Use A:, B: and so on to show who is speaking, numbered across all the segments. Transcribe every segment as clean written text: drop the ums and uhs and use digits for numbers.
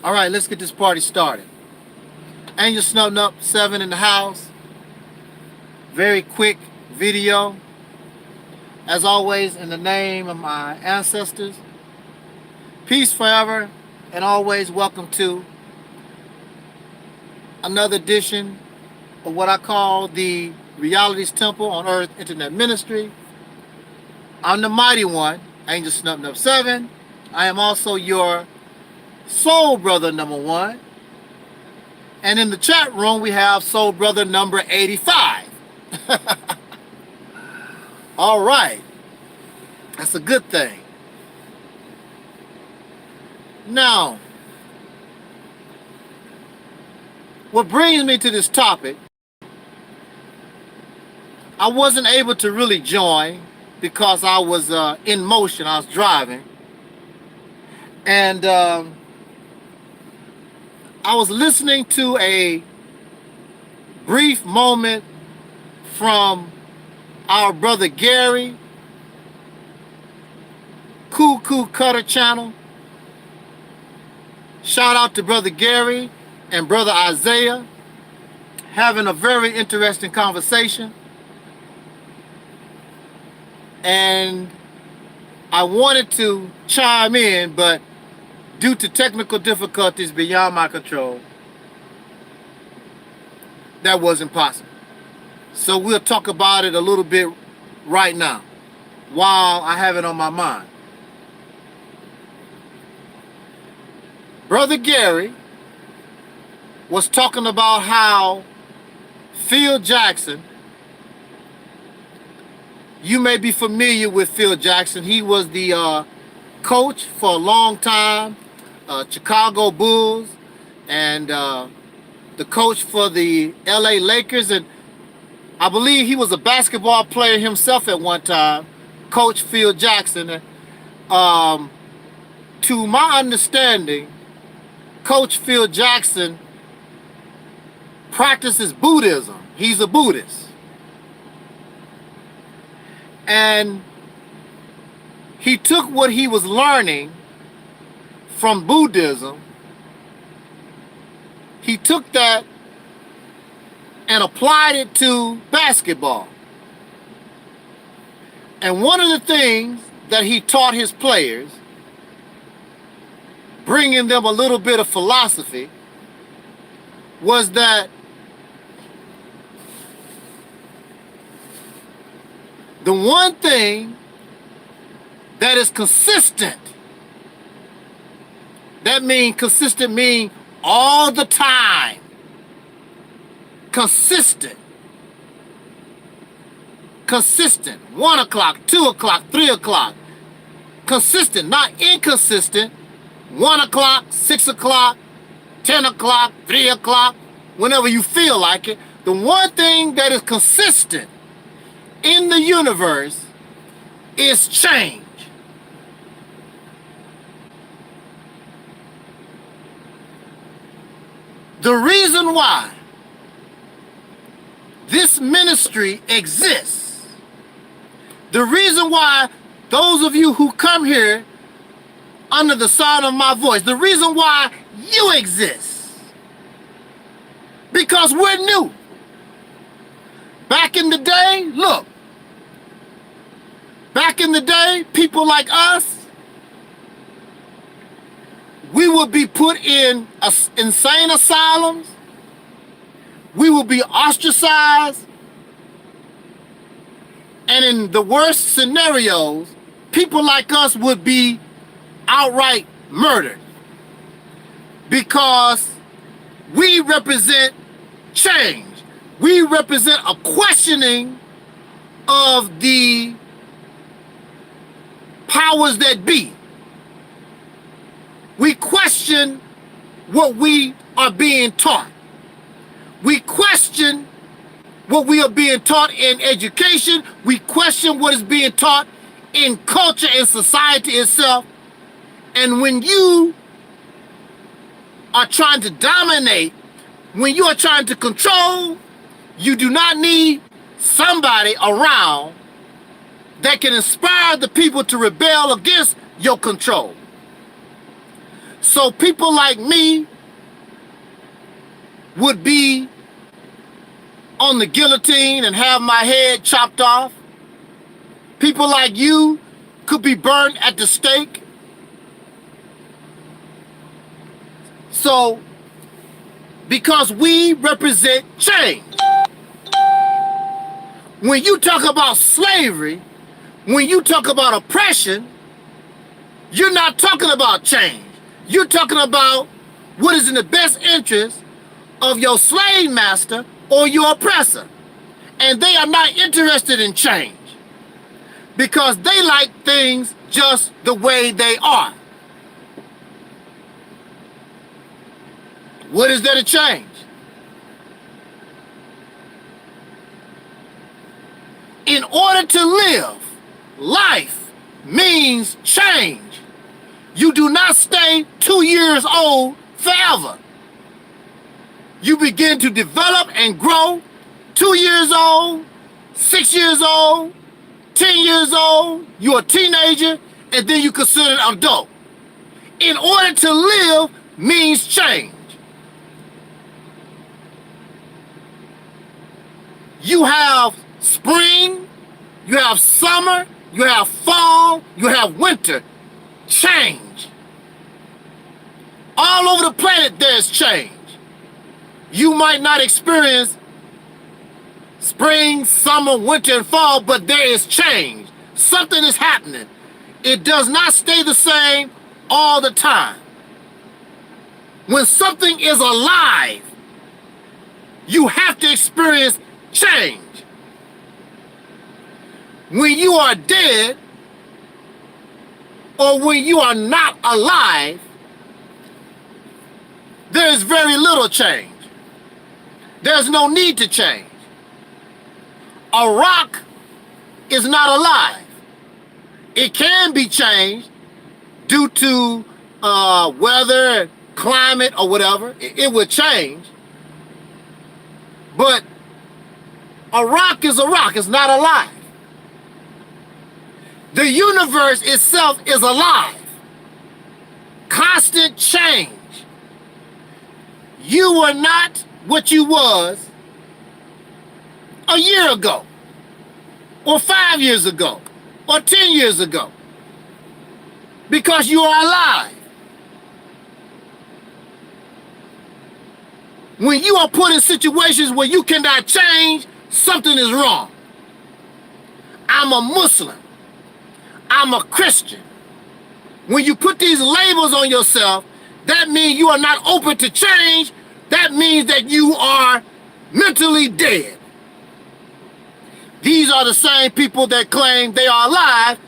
A: All right, let's get this party started. Angel Snubbed Up 7 in the house. Very quick video. As always, in the name of my ancestors, peace forever, and always welcome to another edition of what I call the Reality's Temple on Earth Internet Ministry. I'm the mighty one, Angel Snubbed Up 7. I am also your soul brother number 1. And in the chat room, we have soul brother number 85. All right. That's a good thing. Now, what brings me to this topic, I wasn't able to really join because I was in motion. I was driving. And I was listening to a brief moment from our brother Gary, Cuckoo Cutter channel. Shout out to brother Gary and brother Isaiah, having a very interesting conversation. And I wanted to chime in, but due to technical difficulties beyond my control, that wasn't possible. So we'll talk about it a little bit right now, while I have it on my mind. Brother Gary was talking about how Phil Jackson, you may be familiar with Phil Jackson. He was the coach for a long time, Chicago Bulls, and the coach for the LA Lakers, and I believe he was a basketball player himself at one time, Coach Phil Jackson. To my understanding, Coach Phil Jackson practices Buddhism. He's a Buddhist. And he took what he was learning from Buddhism, he took that and applied it to basketball. And one of the things that he taught his players, bringing them a little bit of philosophy, was that the one thing that is consistent, that means consistent mean all the time, consistent, 1 o'clock, 2 o'clock, 3 o'clock, consistent, not inconsistent, 1 o'clock, 6 o'clock, 10 o'clock, 3 o'clock, whenever you feel like it. The one thing that is consistent in the universe is change. The reason why this ministry exists, the reason why those of you who come here under the sound of my voice, the reason why you exist, because we're new. Back in the day, look, back in the day, people like us, we would be put in insane asylums. We would be ostracized. And in the worst scenarios, people like us would be outright murdered. Because we represent change. We represent a questioning of the powers that be. We question what we are being taught. We question what we are being taught in education. We question what is being taught in culture and society itself. And when you are trying to dominate, when you are trying to control, you do not need somebody around that can inspire the people to rebel against your control. So people like me would be on the guillotine and have my head chopped off. People like you could be burned at the stake. So, because we represent change. When you talk about slavery, when you talk about oppression, you're not talking about change. You're talking about what is in the best interest of your slave master or your oppressor. And they are not interested in change because they like things just the way they are. What is there to change? In order to live, life means change. You do not stay 2 years old forever. You begin to develop and grow 2 years old, 6 years old, 10 years old, you're a teenager, and then you consider an adult. In order to live means change. You have spring, you have summer, you have fall, you have winter. Change. All over the planet there's change. You might not experience spring, summer, winter, and fall, but there is change. Something is happening. It does not stay the same all the time. When something is alive, you have to experience change. When you are dead, or when you are not alive, there is very little change. There's no need to change. A rock is not alive. It can be changed due to weather, climate, or whatever. It would change. But a rock is a rock. It's not alive. The universe itself is alive. Constant change. You were not what you was a year ago, or 5 years ago, or 10 years ago, because you are alive. When you are put in situations where you cannot change, something is wrong. I'm a Muslim. I'm a Christian. When you put these labels on yourself, that means you are not open to change. That means that you are mentally dead. These are the same people that claim they are alive,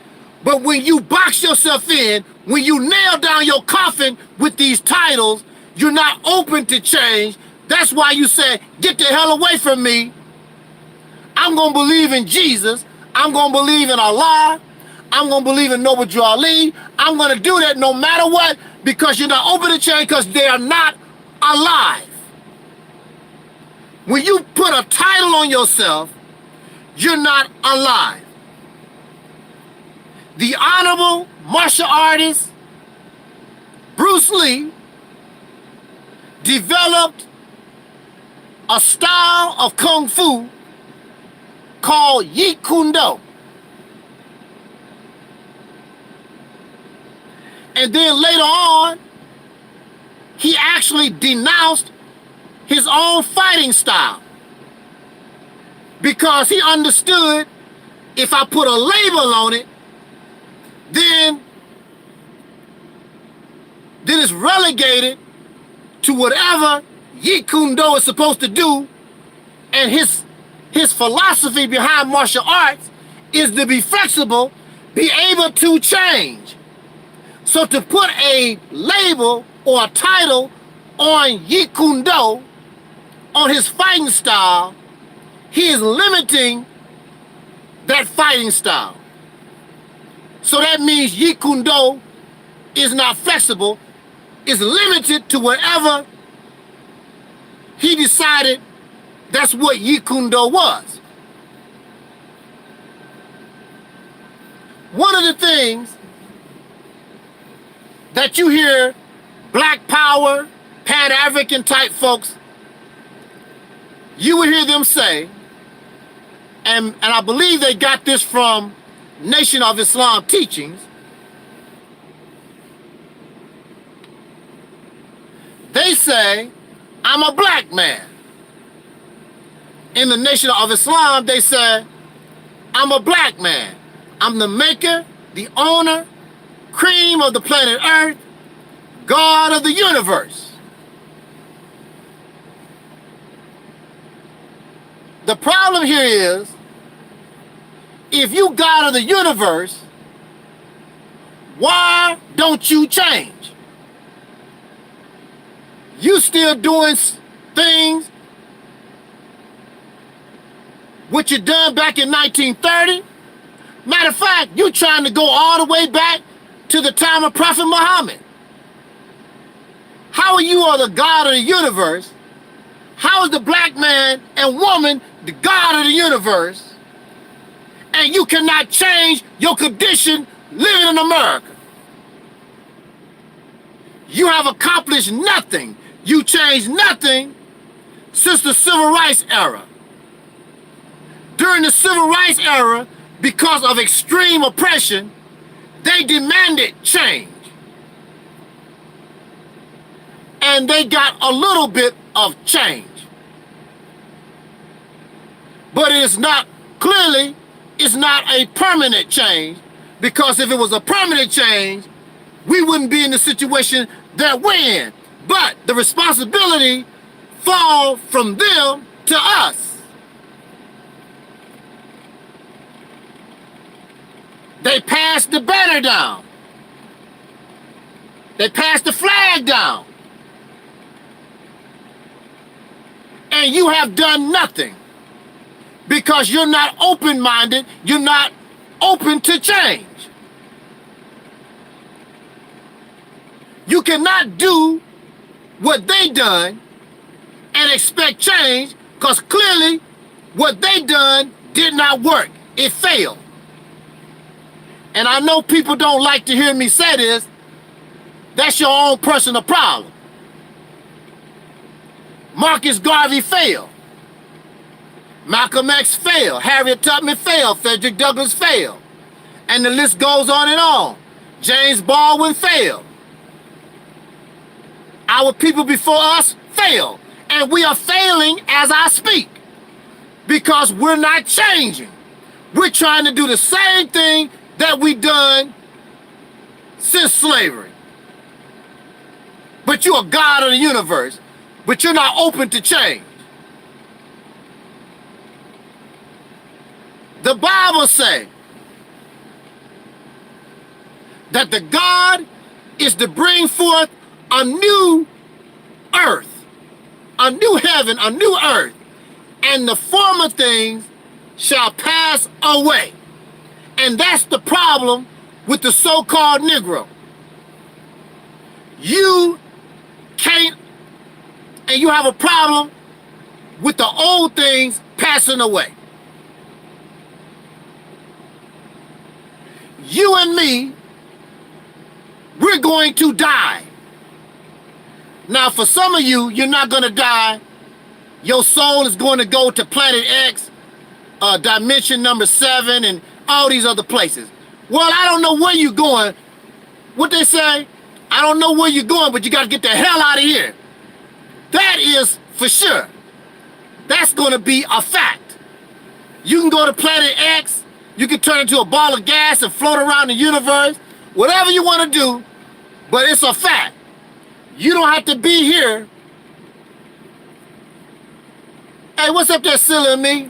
A: but when you box yourself in, when you nail down your coffin with these titles, you're not open to change. That's why you say, get the hell away from me. I'm going to believe in Jesus. I'm going to believe in Allah. I'm going to believe in Noble Drew Ali. I'm going to do that no matter what, because you're not open to change, because they are not alive. When you put a title on yourself, you're not alive. The honorable martial artist Bruce Lee developed a style of Kung Fu called Jeet Kune Do. And then later on, he actually denounced his own fighting style because he understood if I put a label on it, then it's relegated to whatever Jeet Kune Do is supposed to do, and his philosophy behind martial arts is to be flexible, be able to change. So to put a label or a title on Jeet Kune Do, on his fighting style, he is limiting that fighting style. So that means Jeet Kune Do is not flexible, is limited to whatever he decided that's what Jeet Kune Do was. One of the things that you hear Black power, Pan-African type folks, you would hear them say, and I believe they got this from Nation of Islam teachings, they say, I'm a black man. In the Nation of Islam, they say, I'm a black man. I'm the maker, the owner, cream of the planet Earth, God of the universe. The problem here is, if you God of the universe, why don't you change? You still doing things what you done back in 1930? Matter of fact, you trying to go all the way back to the time of Prophet Muhammad. How are you the God of the universe? How is the black man and woman the God of the universe? And you cannot change your condition living in America. You have accomplished nothing. You changed nothing since the Civil Rights era. During the Civil Rights era, because of extreme oppression, they demanded change. And they got a little bit of change. But it's not, clearly, it's not a permanent change, because if it was a permanent change, we wouldn't be in the situation that we're in. But the responsibility falls from them to us. They passed the banner down. They passed the flag down. And you have done nothing because you're not open-minded, you're not open to change. You cannot do what they done and expect change, because clearly what they done did not work. It failed. And I know people don't like to hear me say this. That's your own personal problem. Marcus Garvey failed. Malcolm X failed. Harriet Tubman failed. Frederick Douglass failed. And the list goes on and on. James Baldwin failed. Our people before us failed. And we are failing as I speak, because we're not changing. We're trying to do the same thing that we done since slavery. But you're a God of the universe, but you're not open to change. The Bible says that the God is to bring forth a new earth, a new heaven, a new earth, and the former things shall pass away. And that's the problem with the so-called Negro. You can't, and you have a problem with the old things passing away. You and me, we're going to die. Now, for some of you, you're not going to die. Your soul is going to go to planet X, dimension number 7, and all these other places. Well, I don't know where you're going. What they say, I don't know where you're going, but you got to get the hell out of here. That is for sure. That's going to be a fact. You can go to planet X, you can turn into a ball of gas and float around the universe, whatever you want to do, but it's a fact. You don't have to be here. Hey, what's up there, silly me?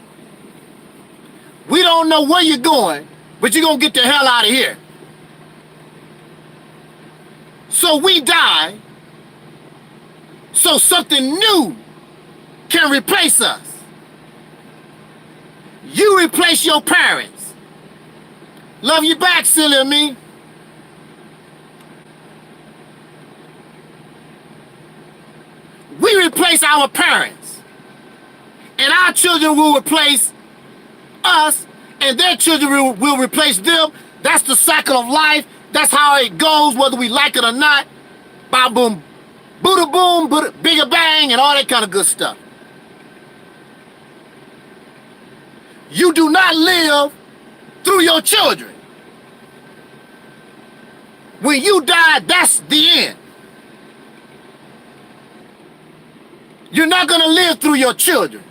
A: We don't know where you're going, but you're going to get the hell out of here. So we die so something new can replace us. You replace your parents. Love you back, silly me. We replace our parents. And our children will replace us, and their children will replace them. That's the cycle of life. That's how it goes, whether we like it or not. Ba boom, Buddha boom, Buddha, bigger bang, and all that kind of good stuff. You do not live through your children. When you die, that's the end. You're not going to live through your children.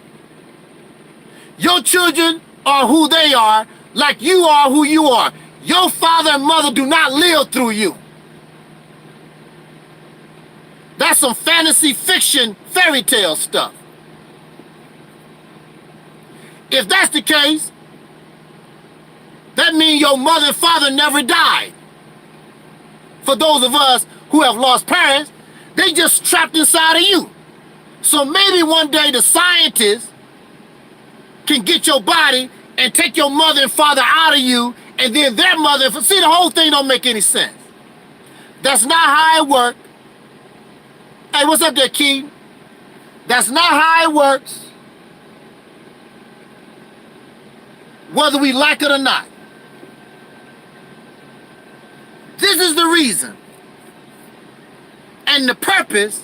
A: Your children are who they are, like you are who you are. Your father and mother do not live through you. That's some fantasy fiction fairy tale stuff. If that's the case, that means your mother and father never died. For those of us who have lost parents, they just trapped inside of you. So maybe one day the scientists can get your body and take your mother and father out of you, and then their mother, see, the whole thing don't make any sense. That's not how it works. Hey, what's up there, Key? That's not how it works. Whether we like it or not. This is the reason and the purpose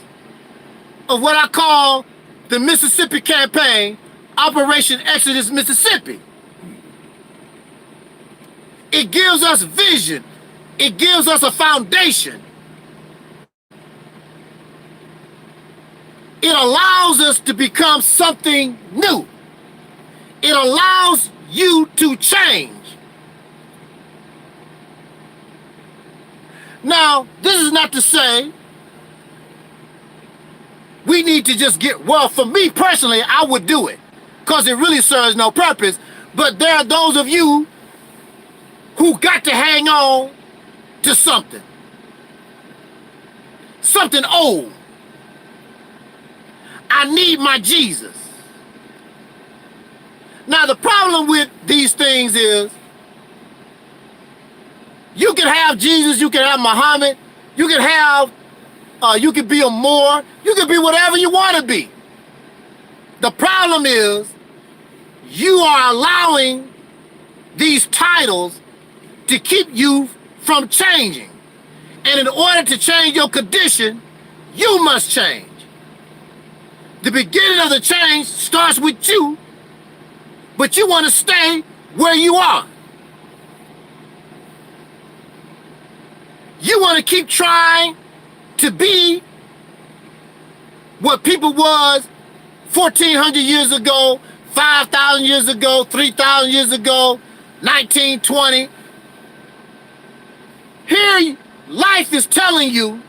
A: of what I call the Mississippi Campaign, Operation Exodus Mississippi. It gives us vision. It gives us a foundation. It allows us to become something new. It allows you to change. Now, this is not to say we need to just get, well, for me personally, I would do it because it really serves no purpose. But there are those of you who got to hang on to something. Something old. I need my Jesus. Now, the problem with these things is you can have Jesus, you can have Muhammad, you can have, you can be a Moor, you can be whatever you want to be. The problem is you are allowing these titles to keep you from changing. And in order to change your condition, you must change. The beginning of the change starts with you, but you want to stay where you are. You want to keep trying to be what people was 1,400 years ago, 5,000 years ago, 3,000 years ago, 1920. Here, life is telling you,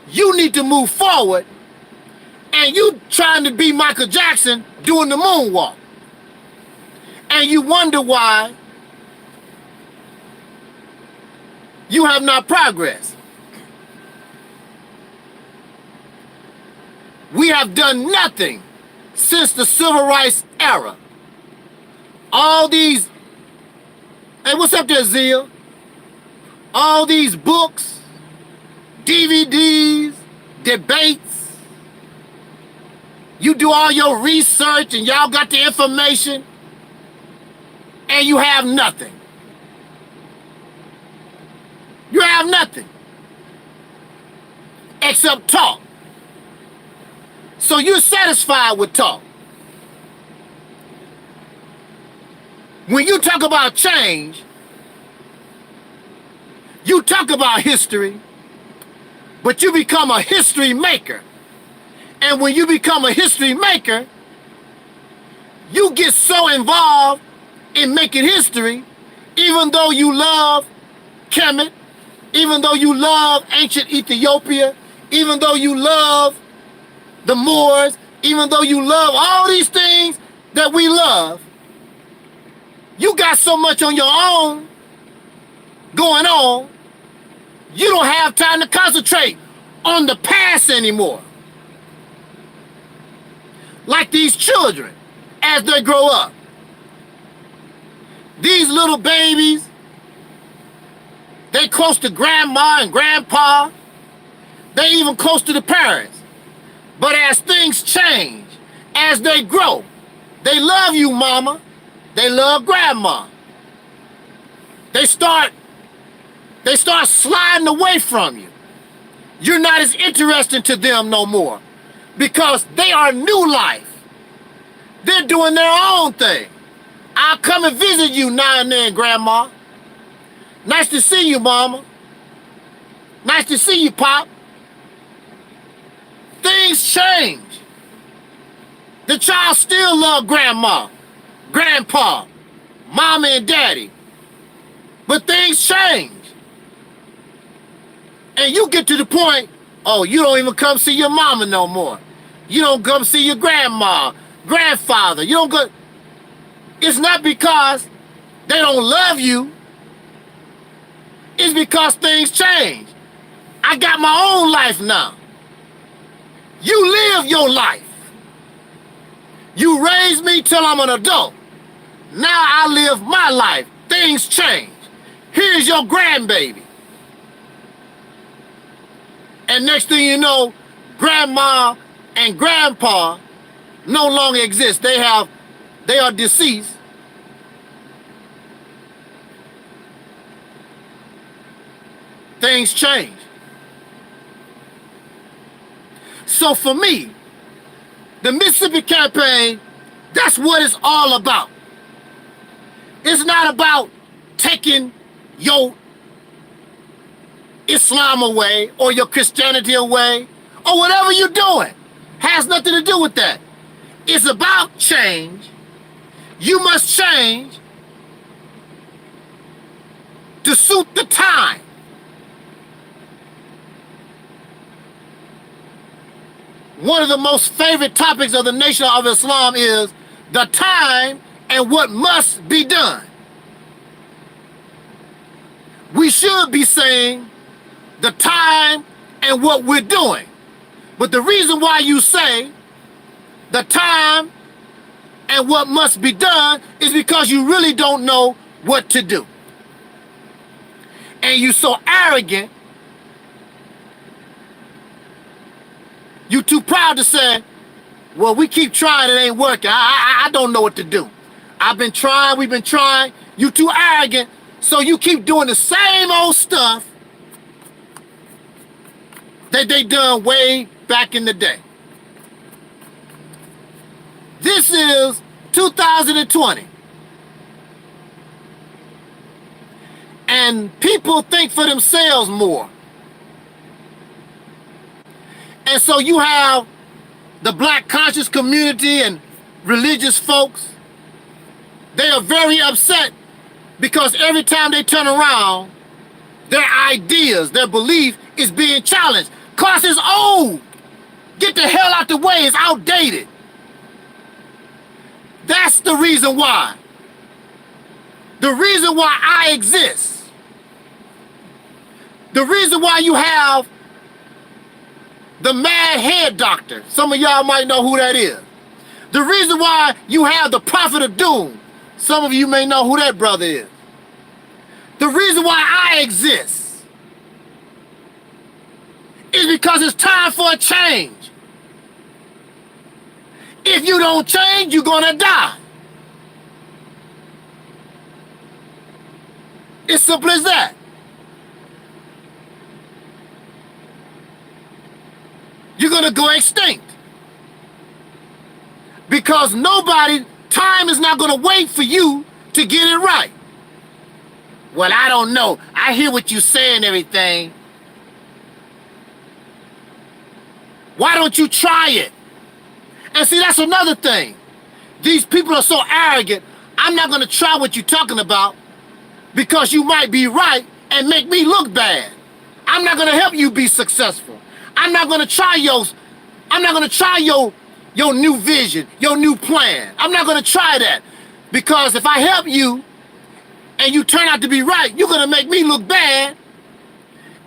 A: you need to move forward, and you trying to be Michael Jackson doing the moonwalk. And you wonder why you have not progressed. We have done nothing since the civil rights era. All these, hey, what's up there, Zia? All these books, DVDs, debates. You do all your research and y'all got the information, and you have nothing. You have nothing except talk. So you're satisfied with talk. When you talk about change, you talk about history, but you become a history maker. And when you become a history maker, you get so involved in making history, even though you love Kemet, even though you love ancient Ethiopia, even though you love the Moors, even though you love all these things that we love, you got so much on your own going on, you don't have time to concentrate on the past anymore. Like these children, as they grow up. These little babies, they close to grandma and grandpa. They even close to the parents. But as things change, as they grow, they love you, mama. They love grandma. They start sliding away from you. You're not as interesting to them no more because they are new life. They're doing their own thing. I'll come and visit you now and then, Grandma. Nice to see you, Mama. Nice to see you, Pop. Things change. The child still love Grandma, Grandpa, Mama and Daddy. But things change. And you get to the point, oh, you don't even come see your mama no more. You don't come see your grandma, grandfather. You don't go. It's not because they don't love you. It's because things change. I got my own life now. You live your life. You raised me till I'm an adult. Now I live my life. Things change. Here's your grandbaby. And next thing you know, grandma and grandpa no longer exist. They are deceased. Things change. So for me, the Mississippi campaign, that's what it's all about. It's not about taking your Islam away or your Christianity away or whatever you're doing. Has nothing to do with that. It's about change. You must change to suit the time. One of the most favorite topics of the Nation of Islam is the time and what must be done. We should be saying the time and what we're doing. But the reason why you say the time and what must be done is because you really don't know what to do. And you're so arrogant, you're too proud to say, well, we keep trying, it ain't working. I don't know what to do. I've been trying, we've been trying. You're too arrogant, so you keep doing the same old stuff that they done way back in the day. This is 2020. And people think for themselves more. And so you have the black conscious community and religious folks. They are very upset because every time they turn around, their ideas, their belief is being challenged. Cause it's old. Get the hell out the way, it's outdated. That's the reason why. The reason why I exist. The reason why you have the mad head doctor. Some of y'all might know who that is. The reason why you have the prophet of doom. Some of you may know who that brother is. The reason why I exist is because it's time for a change. If you don't change, you're gonna die. It's simple as that. You're gonna go extinct. Because time is not gonna wait for you to get it right. Well, I don't know. I hear what you say and everything. Why don't you try it? And see, that's another thing. These people are so arrogant. I'm not gonna try what you're talking about because you might be right and make me look bad. I'm not gonna help you be successful. I'm not gonna try your new vision, your new plan. I'm not gonna try that because if I help you and you turn out to be right, you're gonna make me look bad.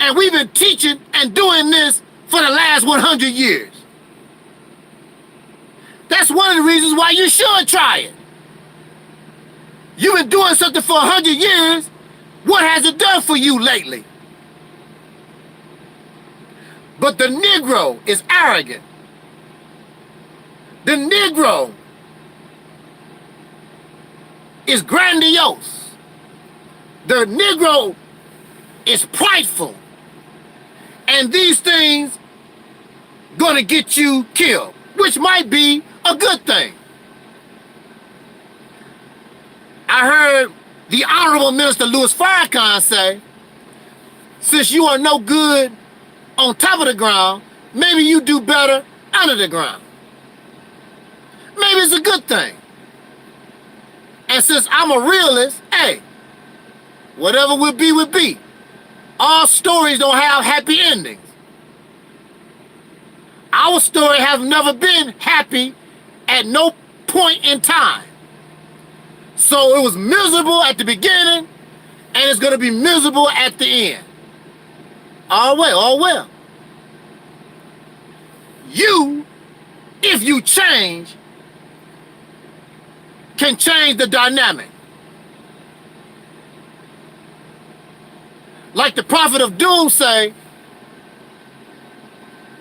A: And we've been teaching and doing this for the last 100 years. That's one of the reasons why you should try it. You've been doing something for 100 years. What has it done for you lately? But the Negro is arrogant. The Negro is grandiose. The Negro is prideful. And these things gonna get you killed, which might be a good thing. I heard the Honorable Minister Louis Farrakhan say, since you are no good on top of the ground, maybe you do better under the ground. Maybe it's a good thing. And since I'm a realist, hey, whatever will be, will be. All stories don't have happy endings. Our story has never been happy at no point in time. So it was miserable at the beginning, and it's going to be miserable at the end. All well, all well. You, if you change, can change the dynamic. Like the prophet of doom say,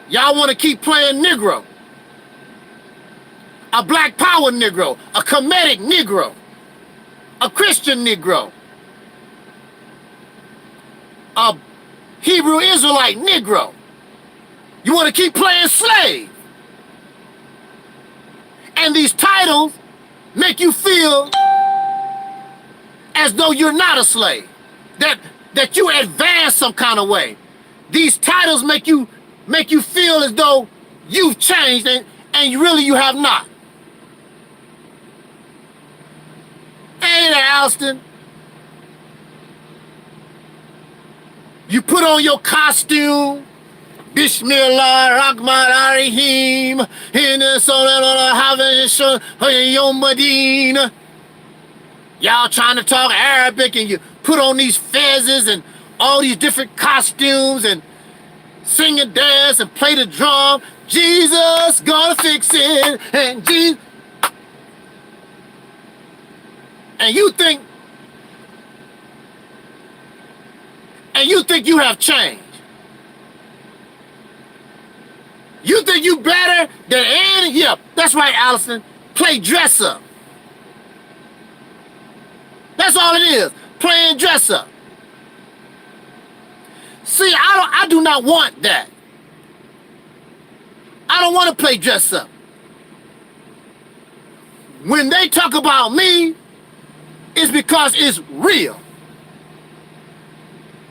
A: y'all want to keep playing Negro. A black power Negro, a Kemetic Negro, a Christian Negro, a Hebrew Israelite Negro. You want to keep playing slave. And these titles make you feel as though you're not a slave, that you advance some kind of way. These titles make you feel as though you've changed, and really you have not. Hey there, Alston. You put on your costume, Bismillah, Rahman, Arihim, Yom Madina. Y'all trying to talk Arabic, and you put on these fezzes and all these different costumes and sing and dance and play the drum. Jesus gonna fix it, and Jesus. And you think you have changed. You think you better than any? Yeah, that's right, Allison. Play dress up. That's all it is. Playing dress up. See, I do not want that. I don't want to play dress up. When they talk about me, it's because it's real.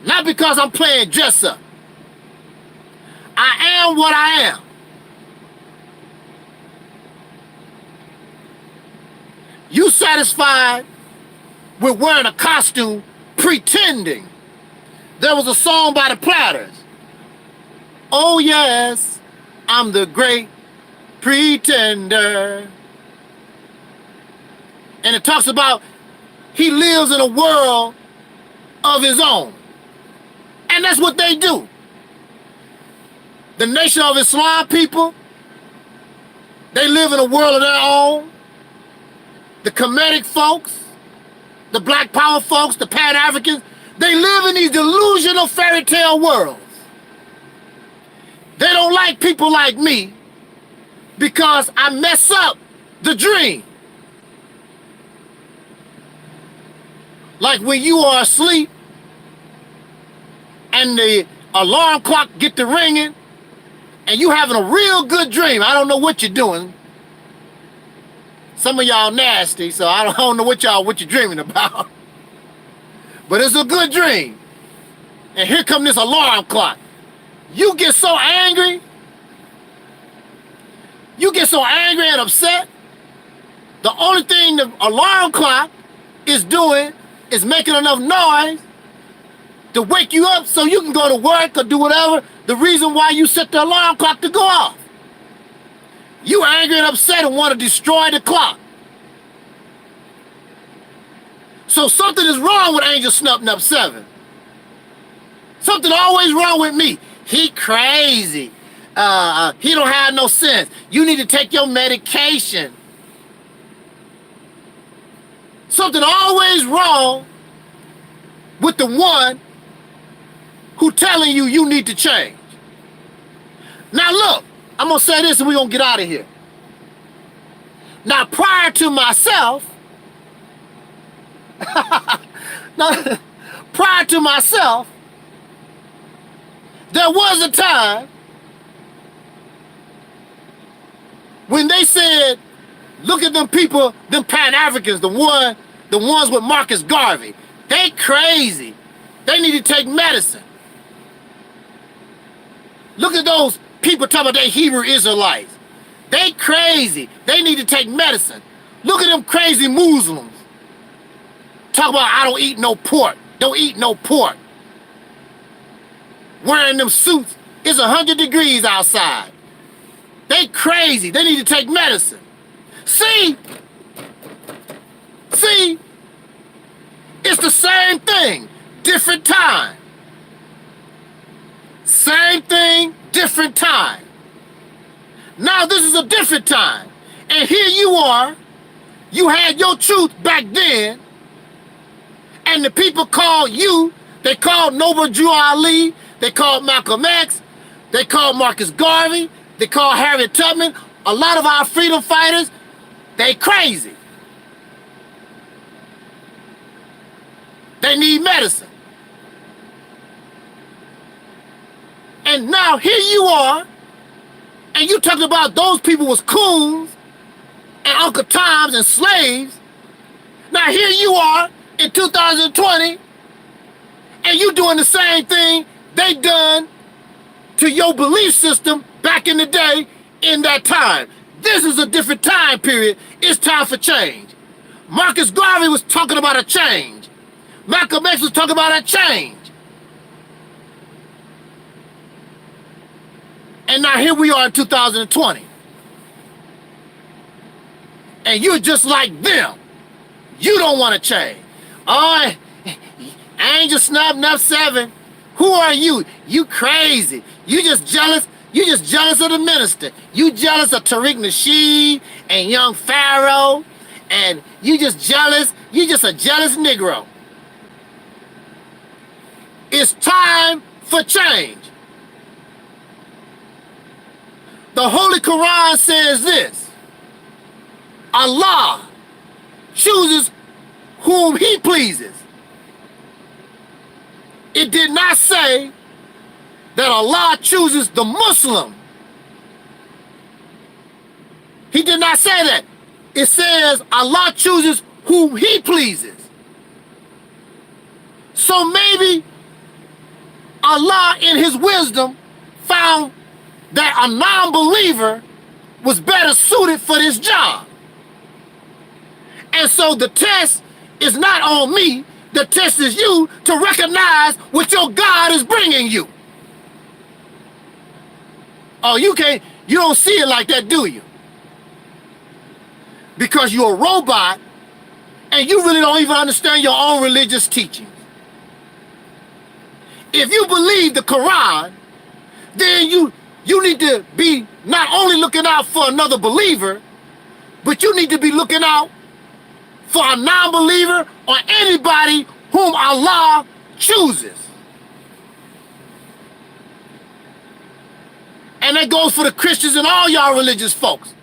A: Not because I'm playing dress up. I am what I am. You satisfied with wearing a costume, pretending. There was a song by the Platters. Oh yes, I'm the great pretender. And it talks about he lives in a world of his own. And that's what they do. The Nation of Islam people, they live in a world of their own. The Kemetic folks, the Black Power folks, the Pan-Africans, they live in these delusional fairy tale worlds. They don't like people like me because I mess up the dream. Like when you are asleep and the alarm clock get to ringing and you having a real good dream. I don't know what you're doing. Some of y'all nasty, so I don't know what you're dreaming about. But it's a good dream. And here come this alarm clock. You get so angry. You get so angry and upset. The only thing the alarm clock is doing is making enough noise to wake you up so you can go to work or do whatever. The reason why you set the alarm clock to go off. You angry and upset and want to destroy the clock. So something is wrong with Angel Snup Nup 7. Something always wrong with me. He crazy. He don't have no sense. You need to take your medication. Something always wrong with the one who telling you you need to change. Now look, I'm gonna say this and we're gonna get out of here. Now prior to myself, There was a time when they said, look at them people, them Pan-Africans, the ones with Marcus Garvey. They crazy. They need to take medicine. Look at those people talking about they Hebrew Israelites. They crazy. They need to take medicine. Look at them crazy Muslims. Talk about I don't eat no pork. Don't eat no pork. Wearing them suits. It's 100 degrees outside. They crazy. They need to take medicine. See, it's the same thing, different time. Same thing, different time. Now this is a different time. And here you are, you had your truth back then, and the people called you, they called Noble Drew Ali, they called Malcolm X, they called Marcus Garvey, they called Harriet Tubman. A lot of our freedom fighters, they crazy. They need medicine. And now here you are, and you talking about those people was coons and Uncle Toms and slaves. Now here you are in 2020, and you doing the same thing they done to your belief system back in the day in that time. This is a different time period. It's time for change. Marcus Garvey was talking about a change. Malcolm X was talking about a change. And now here we are in 2020. And you're just like them. You don't want to change. Oh, Angel Snub 7. Who are you? You crazy. You just jealous. You just jealous of the minister. You jealous of Tariq Nasheed and young Pharaoh. And you just jealous. You just a jealous Negro. It's time for change. The Holy Quran says this: Allah chooses whom He pleases. It did not say that Allah chooses the Muslim. He did not say that. It says Allah chooses whom He pleases. So maybe Allah in His wisdom found that a non-believer was better suited for this job. And so the test is not on me, the test is you to recognize what your God is bringing you. Oh, you don't see it like that, do you? Because you're a robot and you really don't even understand your own religious teachings. If you believe the Quran, then you need to be not only looking out for another believer, but you need to be looking out for a non-believer or anybody whom Allah chooses. And that goes for the Christians and all y'all religious folks.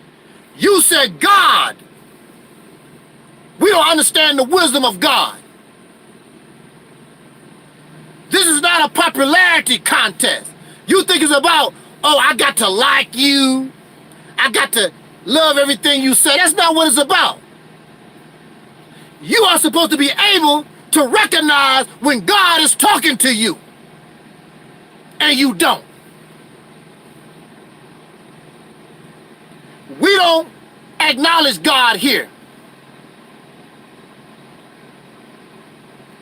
A: You said God. We don't understand the wisdom of God. This is not a popularity contest. You think it's about, oh, I got to like you. I got to love everything you say. That's not what it's about. You are supposed to be able to recognize when God is talking to you. And you don't. We don't acknowledge God here.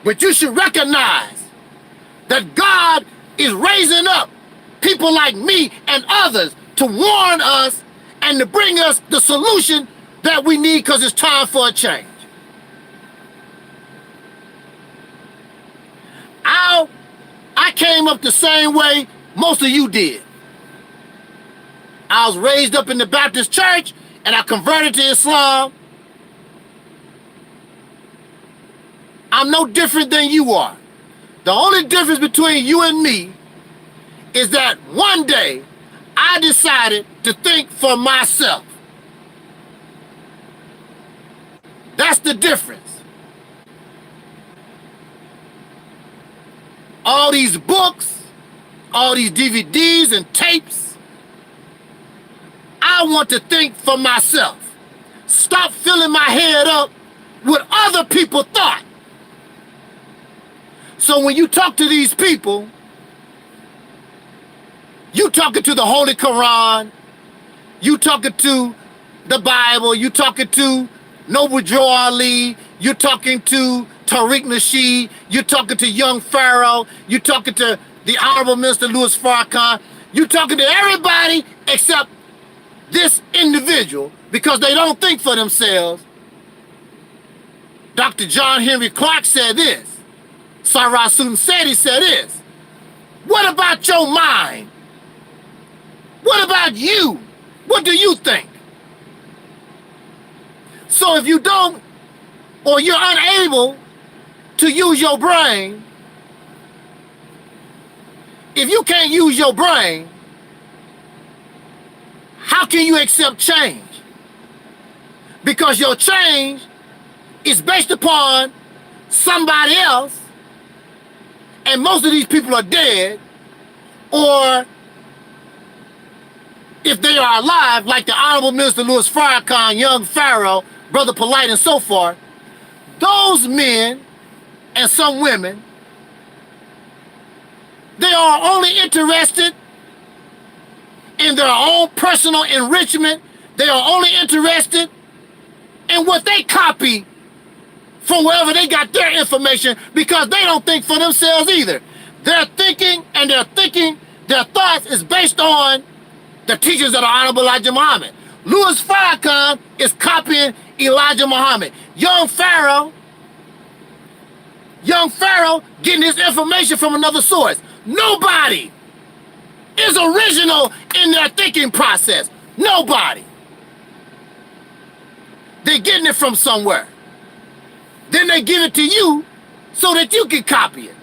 A: But you should recognize that God is raising up people like me and others to warn us and to bring us the solution that we need, because it's time for a change. I came up the same way most of you did. I was raised up in the Baptist church and I converted to Islam. I'm no different than you are. The only difference between you and me is that one day I decided to think for myself. That's the difference. All these books, all these DVDs and tapes. I want to think for myself. Stop filling my head up with other people's thought. So when you talk to these people, you talking to the Holy Quran, you talking to the Bible, you talking to Noble Joe Ali, you're talking to Tariq Nasheed, you're talking to young Pharaoh, you're talking to the Honorable Minister Louis Farrakhan, you're talking to everybody except this individual because they don't think for themselves. Dr. John Henry Clark said this. Sarah Susan said he said this. What about your mind? What about you? What do you think? So if you don't, or you're unable to use your brain, if you can't use your brain, how can you accept change? Because your change is based upon somebody else, and most of these people are dead, or if they are alive, like the Honorable Minister Louis Farrakhan, young Pharaoh, Brother Polite, and so forth, those men and some women, they are only interested in their own personal enrichment. They are only interested in what they copy from wherever they got their information, because they don't think for themselves either. Their thinking and their thoughts is based on the teachings of the Honorable Elijah Muhammad. Louis Farrakhan is copying Elijah Muhammad. Young Pharaoh getting his information from another source. Nobody is original in their thinking process. Nobody. They're getting it from somewhere. Then they give it to you so that you can copy it.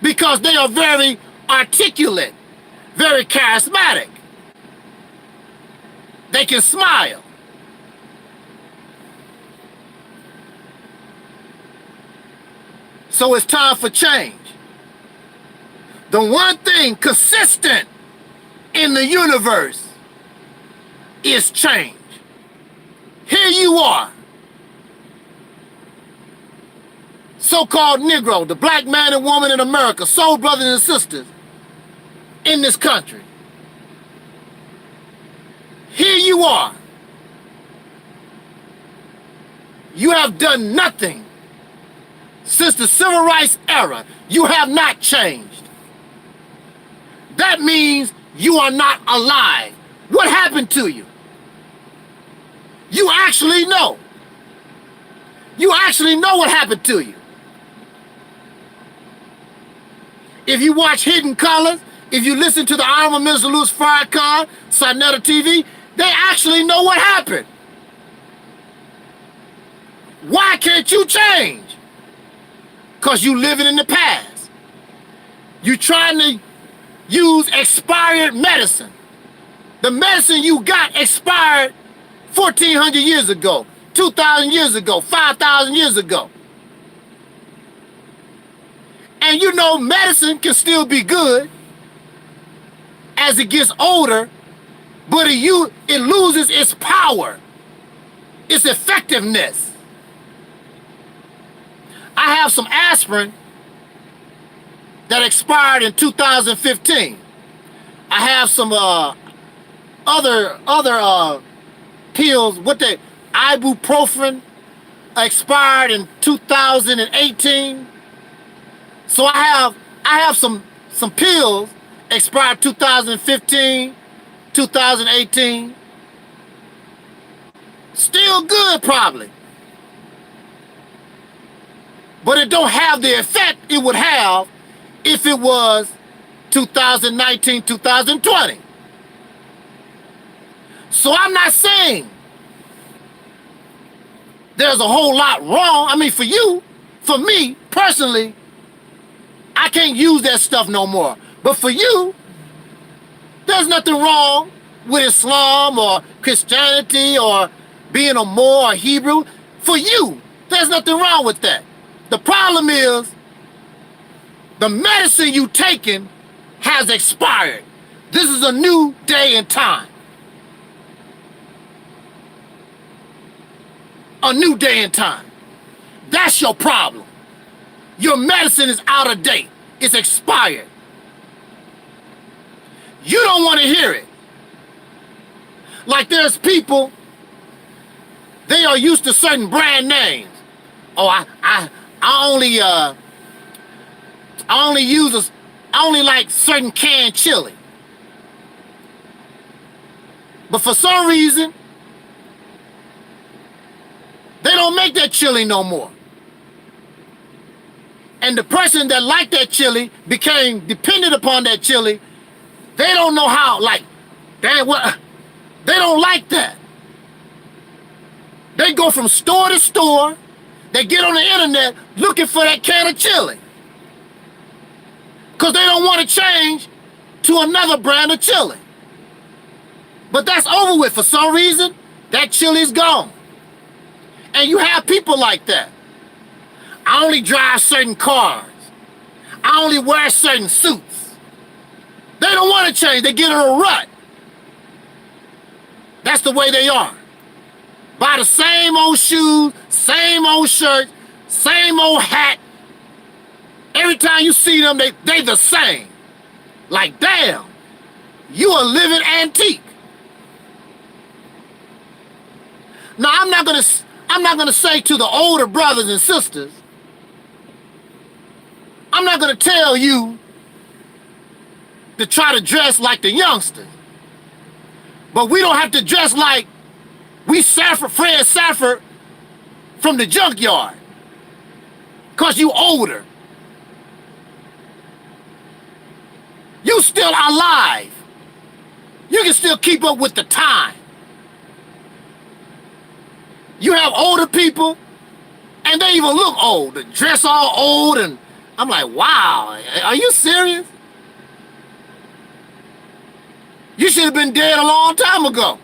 A: Because they are very articulate, very charismatic. They can smile. So it's time for change. The one thing consistent in the universe is change. Here you are, so-called Negro, the black man and woman in America, soul brothers and sisters in this country. Here you are. You have done nothing since the civil rights era. You have not changed. That means you are not alive. What happened to you? You actually know. You actually know what happened to you. If you watch Hidden Colors, if you listen to the Honorable Minister Louis Farrakhan, Sinetta TV, they actually know what happened. Why can't you change? Because you living in the past. You trying to use expired medicine. The medicine you got expired 1,400 years ago, 2,000 years ago, 5,000 years ago. And you know medicine can still be good as it gets older, but it loses its power, its effectiveness. I have some aspirin that expired in 2015. I have some other pills. Ibuprofen expired in 2018. So I have some pills expired 2015, 2018. Still good probably. But it don't have the effect it would have if it was 2019, 2020. So I'm not saying there's a whole lot wrong. I mean, for you, for me, personally, I can't use that stuff no more. But for you, there's nothing wrong with Islam or Christianity or being a Moor or Hebrew. For you, there's nothing wrong with that. The problem is the medicine you taking has expired. This is a new day and time. A new day and time. That's your problem. Your medicine is out of date. It's expired. You don't want to hear it. Like there's people, they are used to certain brand names. Oh, I only like certain canned chili. But for some reason, they don't make that chili no more. And the person that liked that chili became dependent upon that chili. They don't know how, like, they don't like that. They go from store to store. They get on the internet looking for that can of chili. Because they don't want to change to another brand of chili. But that's over with. For some reason, that chili's gone. And you have people like that. I only drive certain cars. I only wear certain suits. They don't want to change. They get in a rut. That's the way they are. Buy the same old shoes, same old shirt, same old hat. Every time you see them, they the same. Like, damn, you a living antique. Now, I'm not gonna say to the older brothers and sisters, I'm not gonna tell you to try to dress like the youngsters. But we don't have to dress like we Fred Safford from the junkyard. Because you older. You still alive. You can still keep up with the time. You have older people, and they even look old. They dress all old, and I'm like, wow, are you serious? You should have been dead a long time ago.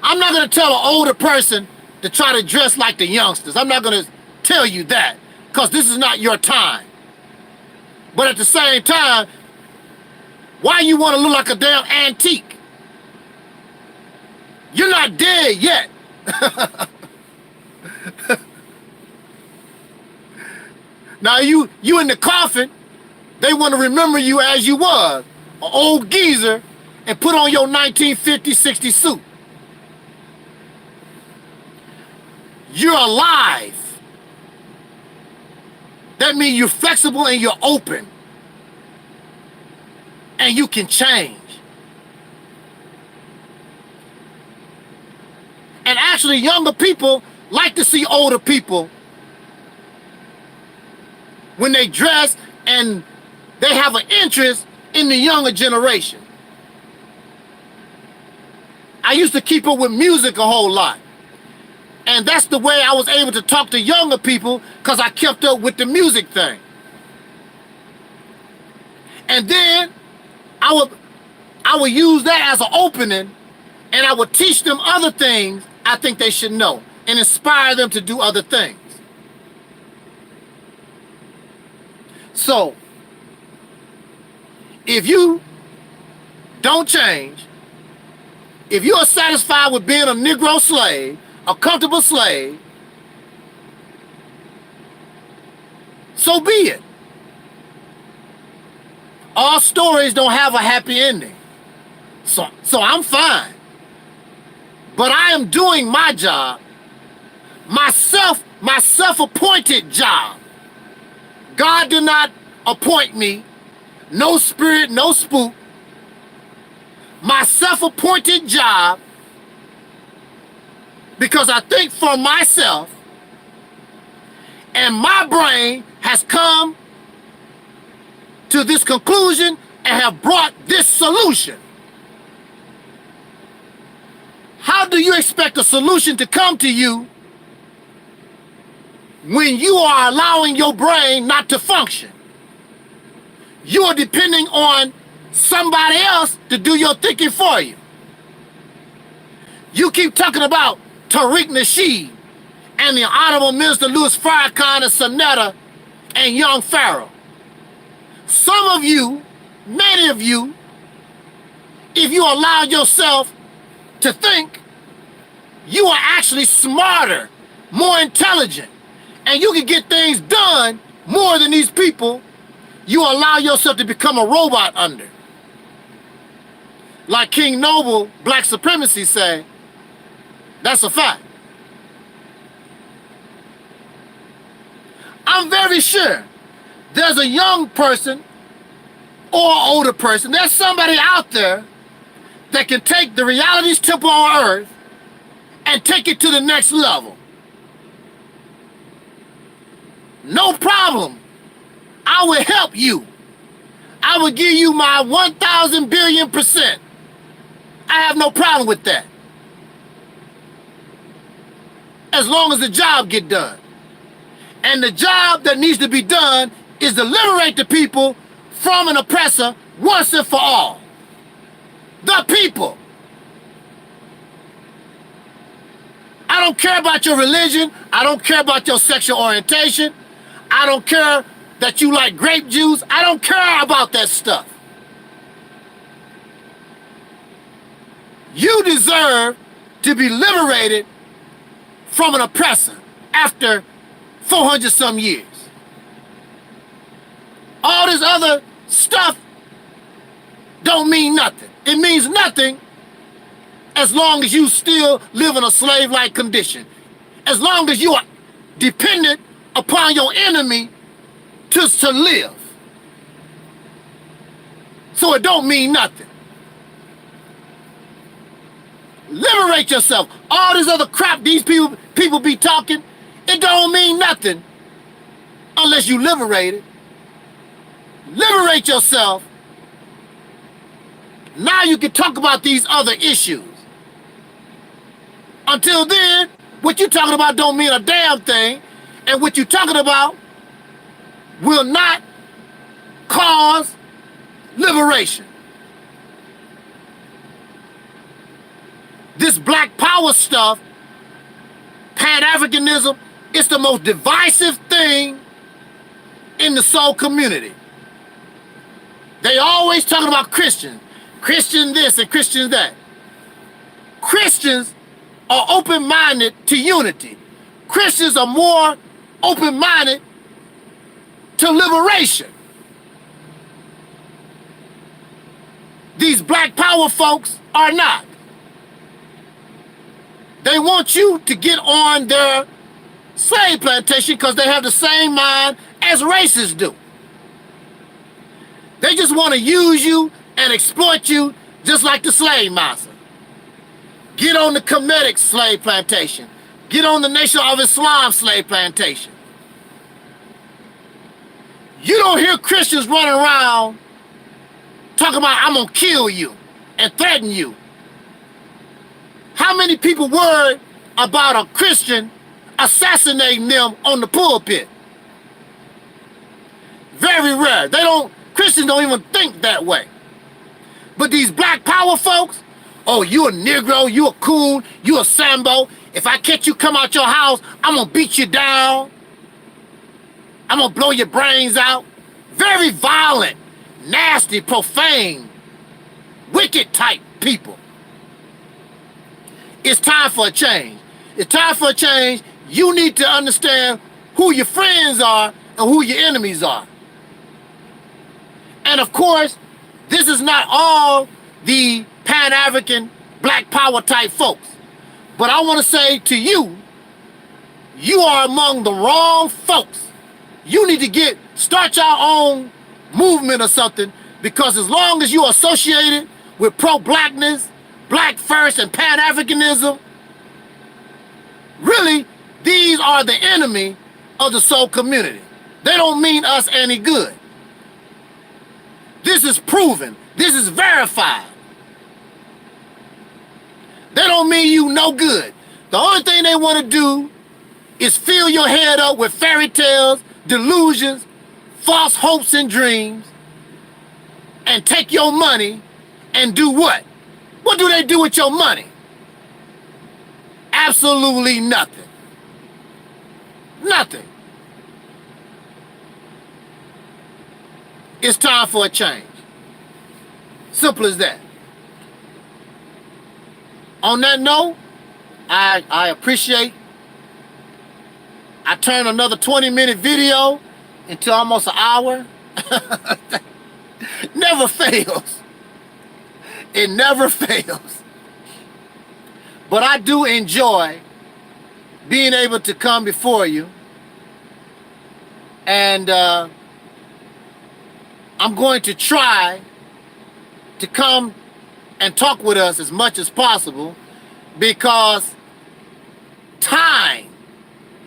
A: I'm not going to tell an older person to try to dress like the youngsters. I'm not going to tell you that, because this is not your time. But at the same time, why you want to look like a damn antique? You're not dead yet. Now you in the coffin, they want to remember you as you was, an old geezer, and put on your 1950, 60 suit. You're alive. That means you're flexible and you're open. And you can change. And actually, younger people like to see older people when they dress and they have an interest in the younger generation. I used to keep up with music a whole lot. And that's the way I was able to talk to younger people, because I kept up with the music thing. And then I would use that as an opening, and I would teach them other things I think they should know and inspire them to do other things. So, if you don't change, if you are satisfied with being a Negro slave, a comfortable slave, so be it. All stories don't have a happy ending. So I'm fine. But I am doing my job, my self-appointed job. God did not appoint me, no spirit, no spook. My self-appointed job, because I think for myself, and my brain has come to this conclusion and have brought this solution. How do you expect a solution to come to you when you are allowing your brain not to function? You are depending on somebody else to do your thinking for you. You keep talking about Tariq Nasheed and the Honorable Minister Louis Farrakhan and Sonetta and young Pharaoh. Some of you, many of you, if you allow yourself to think, you are actually smarter, more intelligent, and you can get things done more than these people you allow yourself to become a robot under. Like King Noble, black supremacy say, that's a fact. I'm very sure there's a young person or older person, there's somebody out there that can take the reality's temple on earth and take it to the next level. No problem. I will help you. I will give you my 1,000 billion%. I have no problem with that. As long as the job get done. And the job that needs to be done is to liberate the people from an oppressor once and for all. The people. I don't care about your religion. I don't care about your sexual orientation. I don't care that you like grape juice. I don't care about that stuff. You deserve to be liberated from an oppressor after 400 some years. All this other stuff don't mean nothing. It means nothing as long as you still live in a slave-like condition. As long as you are dependent upon your enemy to live. So it don't mean nothing. Liberate yourself. All this other crap these people be talking, it don't mean nothing unless you liberate it. Liberate yourself. Now you can talk about these other issues. Until then, what you talking about don't mean a damn thing, and what you talking about will not cause liberation. This black power stuff, Pan-Africanism, it's the most divisive thing in the soul community. They always talking about Christians. Christian this and Christian that. Christians are open-minded to unity. Christians are more open-minded to liberation. These black power folks are not. They want you to get on their slave plantation because they have the same mind as racists do. They just want to use you and exploit you just like the slave master. Get on the Kemetic slave plantation. Get on the Nation of Islam slave plantation. You don't hear Christians running around talking about, I'm going to kill you and threaten you. How many people worried about a Christian assassinating them on the pulpit? Very rare. Christians don't even think that way. But these black power folks, oh, you a Negro, you a coon, you a Sambo. If I catch you come out your house, I'm going to beat you down. I'm going to blow your brains out. Very violent, nasty, profane, wicked type people. It's time for a change. It's time for a change. You need to understand who your friends are and who your enemies are. And of course, this is not all the Pan-African black power type folks. But I want to say to you, you are among the wrong folks. You need to start your own movement or something, because as long as you're associated with pro-blackness, black first, and Pan-Africanism, really, these are the enemy of the soul community. They don't mean us any good. This is proven. This is verified. They don't mean you no good. The only thing they want to do is fill your head up with fairy tales, delusions, false hopes and dreams, and take your money and do what? What do they do with your money? Absolutely nothing. Nothing. it's time for a change. Simple as that. On that note, I appreciate. I turned another 20-minute video into almost an hour. Never fails. It never fails. But I do enjoy being able to come before you. And I'm going to try to come and talk with us as much as possible, because time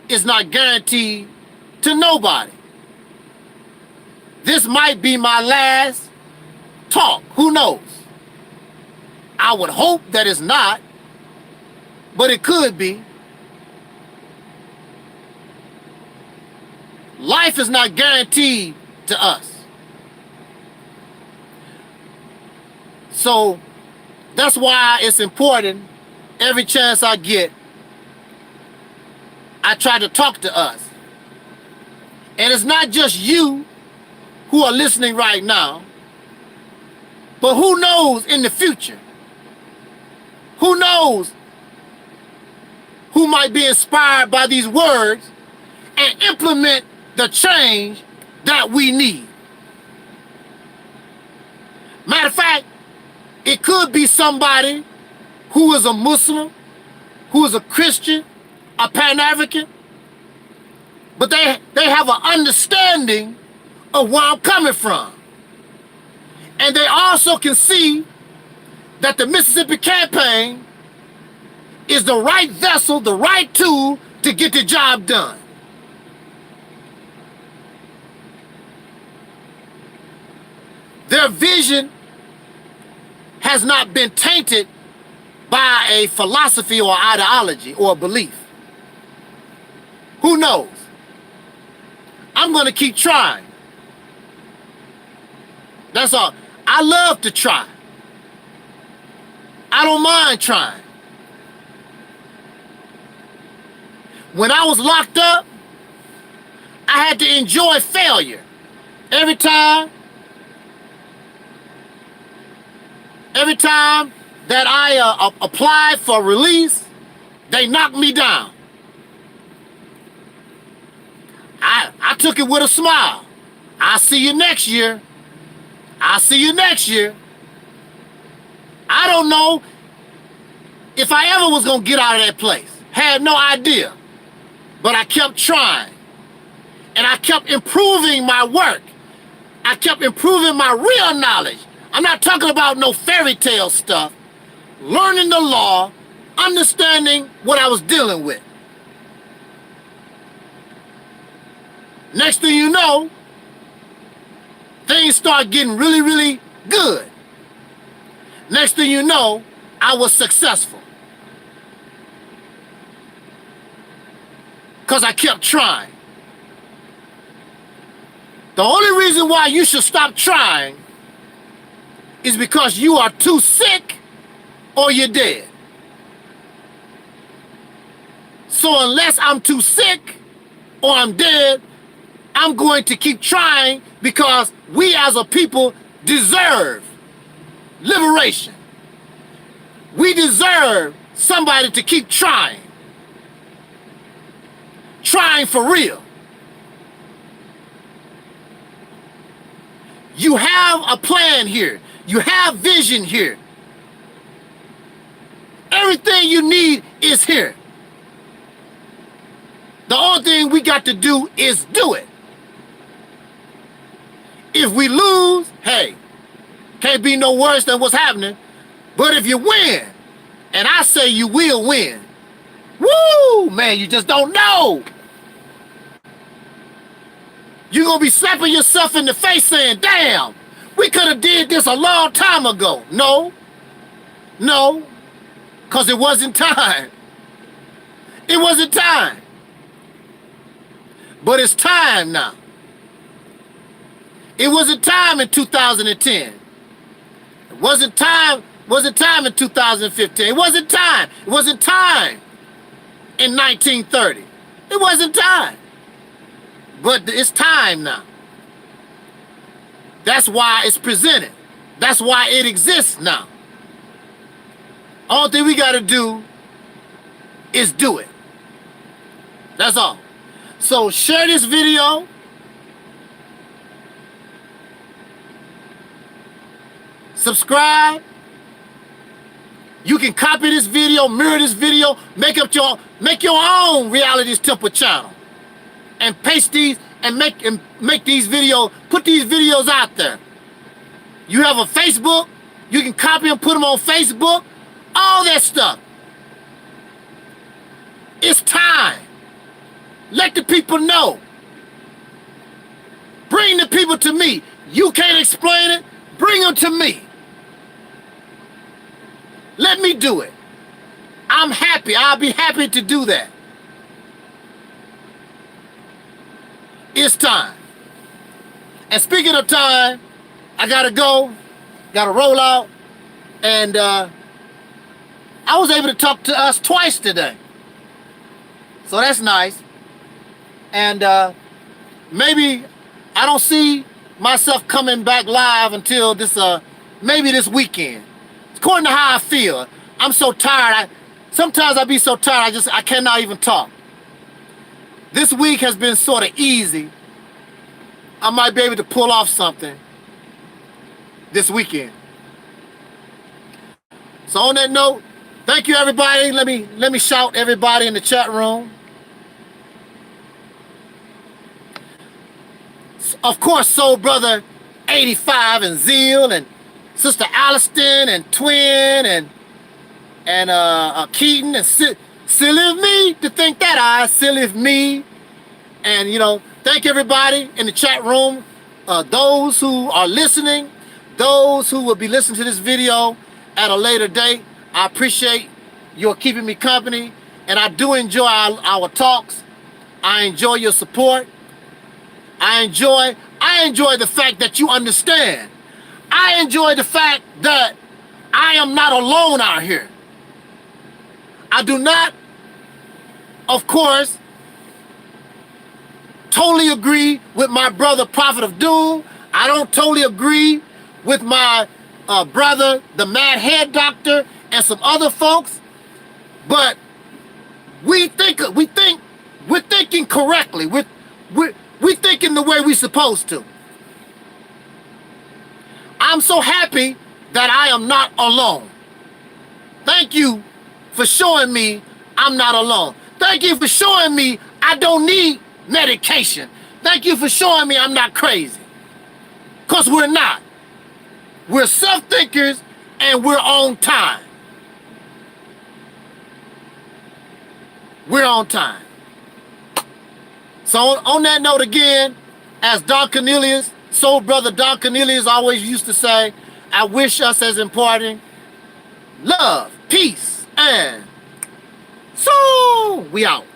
A: is not guaranteed to nobody. This might be my last talk. Who knows? I would hope that it's not, but it could be. Life is not guaranteed to us. So that's why it's important, every chance I get, I try to talk to us. And it's not just you who are listening right now, but who knows in the future? Who knows who might be inspired by these words and implement the change that we need? Matter of fact, it could be somebody who is a Muslim, who is a Christian, a Pan-African, but they have an understanding of where I'm coming from. And they also can see that the Mississippi campaign is the right vessel, the right tool to get the job done. Their vision has not been tainted by a philosophy or ideology or a belief. Who knows? I'm going to keep trying. That's all. I love to try. I don't mind trying. When I was locked up, I had to enjoy failure. Every time that I applied for release, they knocked me down. I took it with a smile. I'll see you next year. I'll see you next year. I don't know if I ever was going to get out of that place. Had no idea. But I kept trying. And I kept improving my work. I kept improving my real knowledge. I'm not talking about no fairy tale stuff. Learning the law, understanding what I was dealing with. Next thing you know, things start getting really, really good. Next thing you know, I was successful. Because I kept trying. The only reason why you should stop trying is because you are too sick or you're dead. So unless I'm too sick or I'm dead, I'm going to keep trying, because we as a people deserve liberation. We deserve somebody to keep trying. Trying for real. You have a plan here. You have vision here. Everything you need is here. The only thing we got to do is do it. If we lose, hey, can't be no worse than what's happening. But if you win, and I say you will win, woo, man, you just don't know. You're going to be slapping yourself in the face saying, damn, we could have did this a long time ago. No, because it wasn't time. It wasn't time. But it's time now. It wasn't time in 2010. It wasn't time in 2015. It wasn't time. It wasn't time in 1930. It wasn't time. But it's time now. That's why it's presented. That's why it exists now. All thing we got to do is do it. That's all. So share this video. Subscribe. You can copy this video, mirror this video, make your own Reality's Temple channel, and paste these and make these videos. Put these videos out there. You have a Facebook, you can copy them, put them on Facebook, all that stuff. It's time. Let the people know. Bring the people to me. You can't explain it, bring them to me. Let me do it. I'm happy. I'll be happy to do that. It's time. And speaking of time, I gotta go, gotta roll out, and I was able to talk to us twice today. So that's nice. And maybe I don't see myself coming back live until this maybe this weekend. According to how I feel. I'm so tired. Sometimes I be so tired I cannot even talk. This week has been sort of easy. I might be able to pull off something this weekend. So on that note, thank you everybody. Let me shout everybody in the chat room. Of course, Soul Brother 85 and Zeal and Sister Alliston and Twin and Keaton and silly of me to think that silly of me. And you know, thank everybody in the chat room, those who are listening, those who will be listening to this video at a later date. I appreciate your keeping me company, and I do enjoy our talks. I enjoy your support. I enjoy the fact that you understand. I enjoy the fact that I am not alone out here. I do not, of course, totally agree with my brother Prophet of Doom. I don't totally agree with my brother, the Mad Head Doctor, and some other folks. But we're thinking correctly. We're thinking the way we're supposed to. I'm so happy that I am not alone. Thank you for showing me I'm not alone. Thank you for showing me I don't need medication. Thank you for showing me I'm not crazy. Because we're not. We're self-thinkers and we're on time. We're on time. So on that note again, as Don Cornelius, Soul Brother Don Cornelius always used to say, I wish us as imparting love, peace, and so we out.